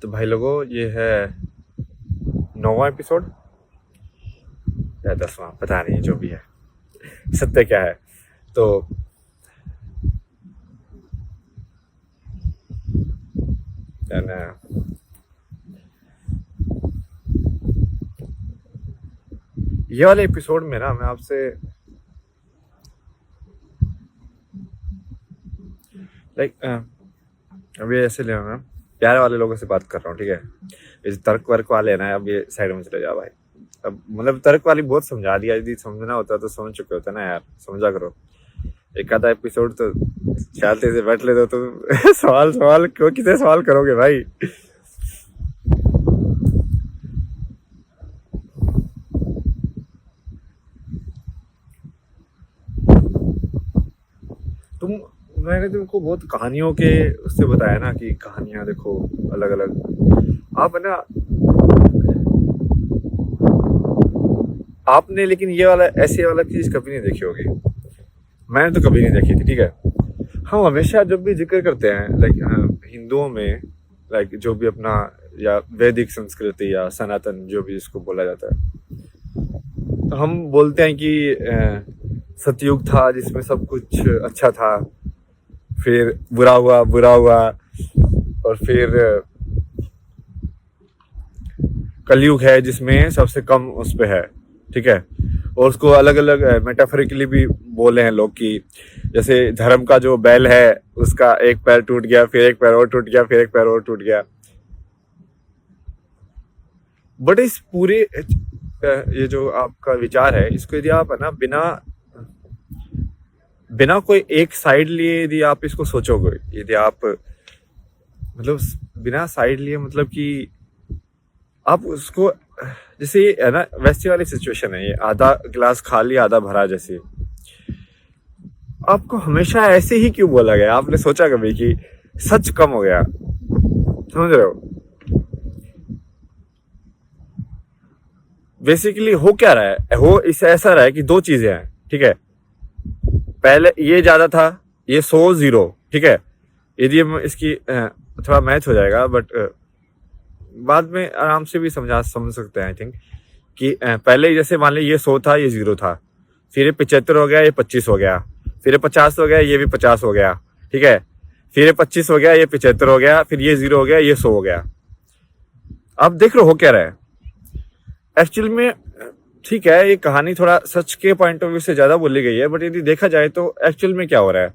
तो भाई लोगों, ये है 9वां एपिसोड या 10वां, पता नहीं, जो भी है। सत्य क्या है तो है ना, ये वाले एपिसोड में ना मैं आपसे अभी ऐसे ले मैं प्यारे वाले लोगों से बात कर रहा हूँ, ठीक है। इस तर्क वर्क वाले है ना, अब ये साइड में चले जाओ भाई। अब मतलब तर्क वाली बहुत समझा दिया, यदि समझना होता तो समझ चुके होते ना यार, समझा करो। एक आधा एपिसोड तो शांति से बैठ लेते तो सवाल सवाल क्यों, कितने सवाल करोगे भाई। तुम मैंने तुमको बहुत कहानियों के उससे बताया ना कि कहानियां देखो अलग अलग। आप है ना, आपने लेकिन ये वाला ऐसे वाला चीज कभी नहीं देखी होगी, मैंने तो कभी नहीं देखी थी, ठीक है। हम हमेशा जब भी जिक्र करते हैं हिंदुओं में, जो भी अपना या वैदिक संस्कृति या सनातन जो भी इसको बोला जाता है, तो हम बोलते हैं कि सतयुग था जिसमें सब कुछ अच्छा था, फिर बुरा हुआ और फिर कलयुग है जिसमें सबसे कम उस पे है, ठीक है। और उसको अलग अलग मेटाफोरिकली भी बोले हैं लोग कि जैसे धर्म का जो बैल है उसका एक पैर टूट गया, फिर एक पैर और टूट गया, फिर एक पैर और टूट गया। बट इस पूरे ये जो आपका विचार है, इसको यदि आप है ना बिना बिना कोई एक साइड लिए यदि आप इसको सोचोगे, यदि आप मतलब बिना साइड लिए, मतलब कि आप उसको जैसे ये है ना, वैसी वाली सिचुएशन है, ये आधा गिलास खाली आधा भरा जैसे। आपको हमेशा ऐसे ही क्यों बोला गया? आपने सोचा कभी कि सच कम हो गया? समझ रहे हो? बेसिकली हो क्या रहा है, हो इस ऐसा रहा है कि दो चीजें हैं, ठीक है। पहले ये ज्यादा था, ये 100 0, ठीक है। यदि हम इसकी थोड़ा मैच हो जाएगा, बट बाद में आराम से भी समझ सकते हैं आई थिंक कि पहले जैसे मान लीजिए ये 100 था, ये 0 था, फिर ये 75 हो गया, ये 25 हो गया, फिर ये 50 हो गया, ये भी 50 हो गया, ठीक है। फिर ये 25 हो गया, ये 75 हो गया, फिर ये 0 हो गया, ये 100 हो गया। अब देख लो हो क्या रहा है एक्चुअल में। ठीक है, ये कहानी थोड़ा सच के पॉइंट ऑफ व्यू से ज्यादा बोली गई है, बट यदि देखा जाए तो एक्चुअल में क्या हो रहा है,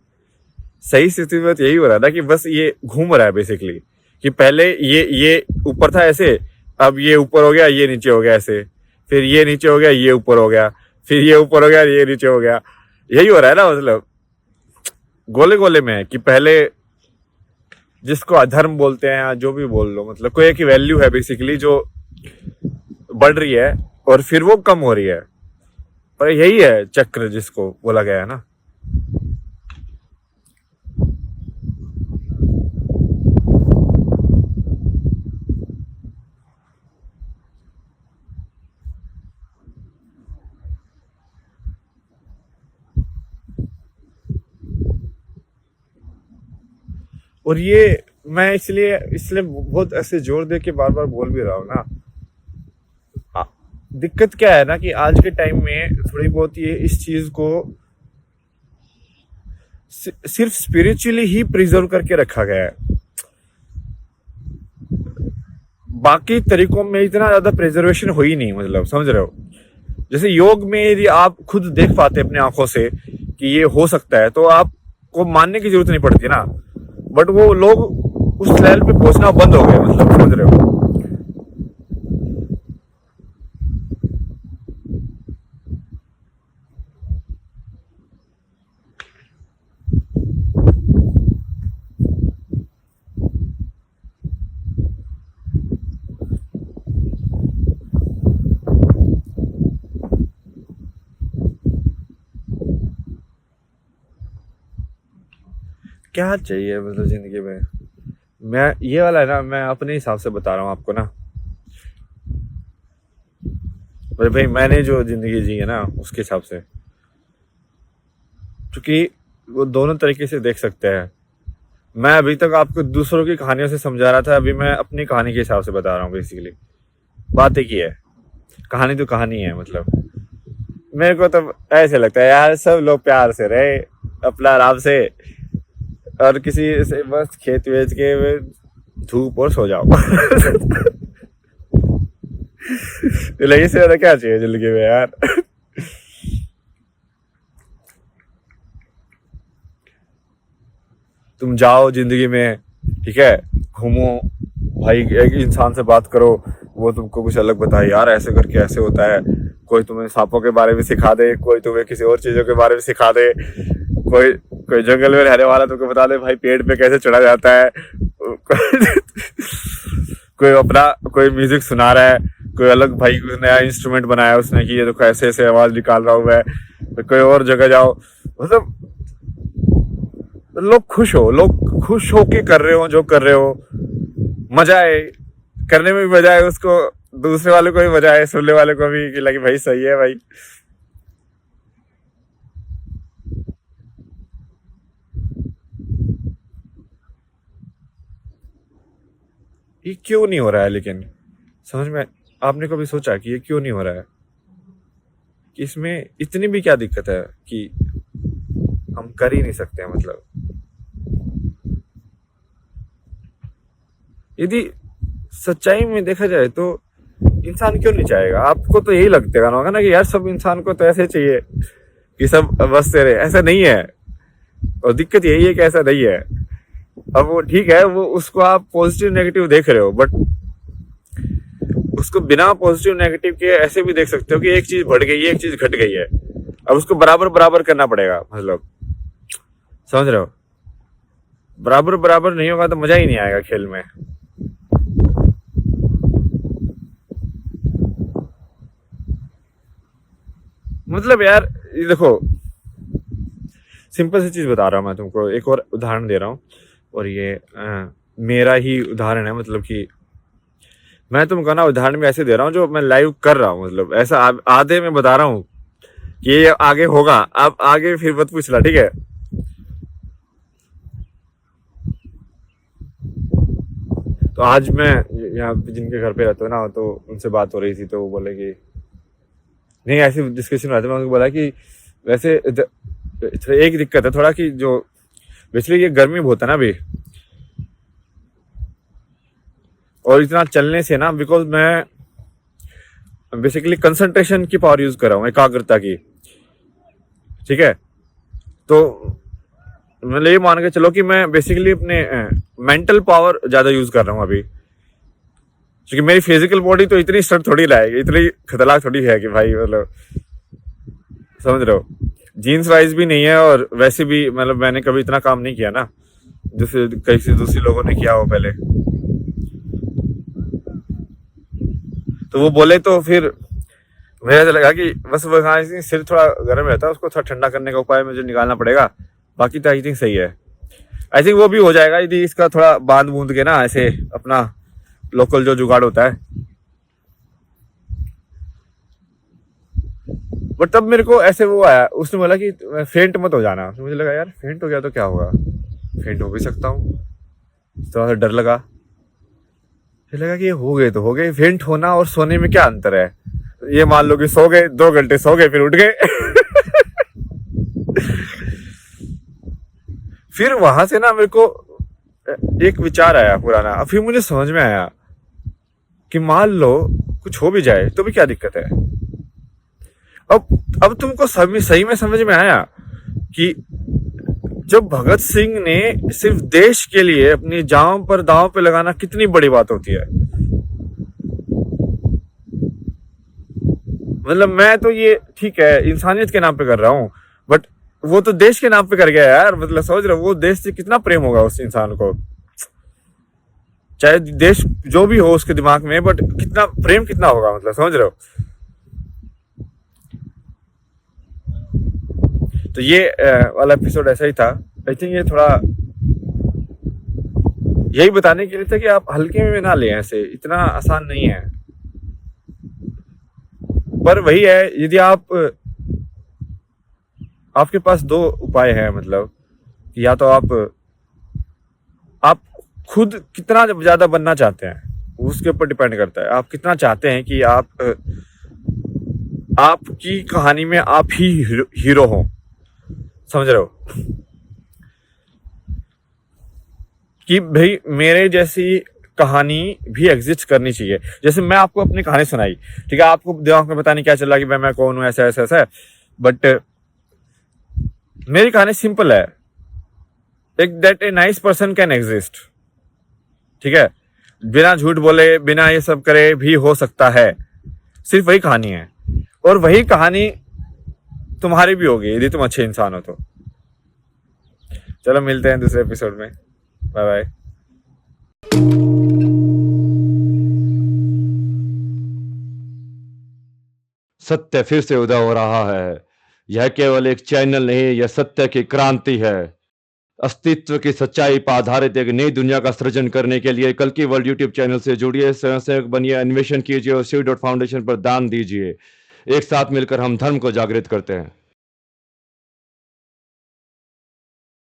सही स्थिति में यही हो रहा था कि बस ये घूम रहा है बेसिकली, कि पहले ये ऊपर था ऐसे, अब ये ऊपर हो गया, ये नीचे हो गया ऐसे, फिर ये नीचे हो गया, ये ऊपर हो गया, फिर ये ऊपर हो गया, ये नीचे हो गया। यही हो रहा है ना, मतलब गोले गोले में है कि पहले जिसको अधर्म बोलते हैं या जो भी बोल लो, मतलब कोई एक वैल्यू है बेसिकली जो बढ़ रही है और फिर वो कम हो रही है। पर यही है चक्र जिसको बोला गया है ना। और ये मैं इसलिए इसलिए बहुत ऐसे जोर दे के बार बार बोल भी रहा हूँ ना। दिक्कत क्या है ना कि आज के टाइम में थोड़ी बहुत ये इस चीज को सिर्फ स्पिरिचुअली ही प्रिजर्व करके रखा गया है, बाकी तरीकों में इतना ज्यादा प्रिजर्वेशन हो ही नहीं, मतलब समझ रहे हो। जैसे योग में यदि आप खुद देख पाते अपने आंखों से कि ये हो सकता है तो आपको मानने की जरूरत नहीं पड़ती ना। बट वो लोग उस लेवल पे पहुंचना बंद हो गए, मतलब समझ रहे हो। क्या चाहिए मतलब जिंदगी में? मैं ये वाला है ना, मैं अपने हिसाब से बता रहा हूँ आपको ना। भाई मैंने जो जिंदगी जी है ना उसके हिसाब से, क्योंकि वो दोनों तरीके से देख सकते हैं। मैं अभी तक आपको दूसरों की कहानियों से समझा रहा था, अभी मैं अपनी कहानी के हिसाब से बता रहा हूँ। बेसिकली बात एक ही है, कहानी तो कहानी है। मतलब मेरे को तो ऐसे लगता है यार, सब लोग प्यार से रहे अपना आराम से, और किसी से बस खेत वेच के धूप और सो जाओ। लगी से ज्यादा क्या चाहिए जिंदगी में यार। तुम जाओ जिंदगी में, ठीक है, घूमो भाई, एक इंसान से बात करो, वो तुमको कुछ अलग बताए, यार ऐसे करके ऐसे होता है। कोई तुम्हें सांपों के बारे में सिखा दे, कोई तुम्हें किसी और चीजों के बारे में सिखा दे, कोई कोई जंगल में रहने वाला तुमको बता दे भाई पेड़ पे कैसे चढ़ा जाता है। कोई अपना कोई म्यूजिक सुना रहा है, कोई अलग भाई नया इंस्ट्रूमेंट बनाया उसने कि ये देखो ऐसे ऐसे आवाज निकाल रहा हूं मैं। कोई और जगह जाओ, मतलब लोग खुश होके कर रहे हो जो कर रहे हो, मजा आए करने में भी, मजा आए उसको, दूसरे वाले को भी मजा आए, सुनने वाले को भी कि लगे भाई सही है भाई। ये क्यों नहीं हो रहा है लेकिन, समझ में आपने कभी सोचा कि ये क्यों नहीं हो रहा है, कि इसमें इतनी भी क्या दिक्कत है कि हम कर ही नहीं सकते हैं। मतलब यदि सच्चाई में देखा जाए तो इंसान क्यों नहीं चाहेगा? आपको तो यही लगता होगा ना कि यार सब इंसान को तो ऐसे चाहिए कि सब बस रहे, ऐसा नहीं है। और दिक्कत यही है कि ऐसा नहीं है। अब वो ठीक है, वो उसको आप पॉजिटिव नेगेटिव देख रहे हो, बट उसको बिना पॉजिटिव नेगेटिव के ऐसे भी देख सकते हो कि एक चीज बढ़ गई है, एक चीज घट गई है, अब उसको बराबर बराबर करना पड़ेगा। मतलब समझ रहे हो, बराबर बराबर नहीं होगा तो मजा ही नहीं आएगा खेल में। मतलब यार ये देखो, सिंपल सी चीज बता रहा हूँ मैं तुमको, एक और उदाहरण दे रहा हूँ, और ये मेरा ही उदाहरण है। मतलब कि मैं तुमको ना उदाहरण में ऐसे दे रहा हूँ जो मैं लाइव कर रहा हूँ, मतलब ऐसा आधे में बता रहा हूँ कि ये आगे होगा, अब आगे फिर मत पूछना, ठीक है। तो आज मैं यहाँ जिनके घर पे रहता हूँ ना, तो उनसे बात हो रही थी, तो वो बोले कि नहीं, ऐसी डिस्कशन रहती है। मैं उनको बोला कि वैसे एक दिक्कत है थोड़ा कि जो बेसिकली ये गर्मी बहुत है ना अभी, और इतना चलने से ना, बिकॉज मैं बेसिकली कंसंट्रेशन की पावर यूज कर रहा हूँ, एकाग्रता की, ठीक है। तो मतलब ये मान के चलो कि मैं बेसिकली अपने मेंटल पावर ज्यादा यूज कर रहा हूँ अभी, क्योंकि मेरी फिजिकल बॉडी तो इतनी स्ट्रक्ट थोड़ी लाएगी, इतनी खतरनाक थोड़ी है कि भाई, मतलब समझ रहे हो, जीन्स वाइज भी नहीं है, और वैसे भी मतलब मैंने कभी इतना काम नहीं किया ना जैसे कई दूसरे लोगों ने किया हो पहले। तो वो बोले तो फिर मुझे ऐसा लगा कि बस वो सिर थोड़ा गर्म रहता है, उसको थोड़ा ठंडा करने का उपाय मुझे निकालना पड़ेगा। बाकी तो आई थिंक सही है, आई थिंक वो भी हो जाएगा यदि इसका थोड़ा बांध बूंद के ना ऐसे अपना लोकल जो जुगाड़ होता है। बट तब मेरे को ऐसे वो आया, उसने बोला कि फेंट मत हो जाना। तो मुझे लगा यार फेंट हो गया तो क्या होगा, फेंट हो भी सकता हूँ, थोड़ा सा डर लगा। फिर लगा कि ये हो गए तो हो गए, फेंट होना और सोने में क्या अंतर है। ये मान लो कि सो गए, 2 घंटे सो गए, फिर उठ गए। फिर वहां से ना मेरे को एक विचार आया पुराना, फिर मुझे समझ में आया कि मान लो कुछ हो भी जाए तो भी क्या दिक्कत है। अब तुमको सही में समझ में आया कि जब भगत सिंह ने सिर्फ देश के लिए अपनी जान पर दांव पे लगाना कितनी बड़ी बात होती है। मतलब मैं तो ये ठीक है इंसानियत के नाम पे कर रहा हूँ, बट वो तो देश के नाम पे कर गया यार। मतलब समझ रहे हो, वो देश से कितना प्रेम होगा उस इंसान को, चाहे देश जो भी हो उसके दिमाग में, बट कितना प्रेम कितना होगा, मतलब समझ रहे हो। तो ये वाला एपिसोड ऐसा ही था। आई थिंक ये थोड़ा यही बताने के लिए था कि आप हल्के में ना लें, ऐसे इतना आसान नहीं है। पर वही है, यदि आपके पास 2 उपाय हैं, मतलब या तो आप खुद कितना ज्यादा बनना चाहते हैं उसके ऊपर डिपेंड करता है। आप कितना चाहते हैं कि आपकी कहानी में आप ही हीरो हो, समझ रहे हो? कि भाई मेरे जैसी कहानी भी एग्जिस्ट करनी चाहिए। जैसे मैं आपको अपनी कहानी सुनाई, ठीक है, आपको दिमाग में पता नहीं क्या चल रहा कि मैं कौन हूं, ऐसा ऐसा ऐसा, बट मेरी कहानी सिंपल है, एक that a nice person can exist, ठीक है, बिना झूठ बोले बिना ये सब करे भी हो सकता है। सिर्फ वही कहानी है और वही कहानी तुम्हारी भी होगी यदि तुम अच्छे इंसान हो तो। चलो मिलते हैं दूसरे एपिसोड में, बाय बाय। सत्य फिर से उदय हो रहा है। यह केवल एक चैनल नहीं, यह सत्य की क्रांति है। अस्तित्व की सच्चाई पर आधारित एक नई दुनिया का सृजन करने के लिए कल की वर्ल्ड यूट्यूब चैनल से जुड़िए, स्वयंसेवक बनिए, अन्वेषण कीजिए और शिव.फाउंडेशन पर दान दीजिए। एक साथ मिलकर हम धर्म को जागृत करते हैं।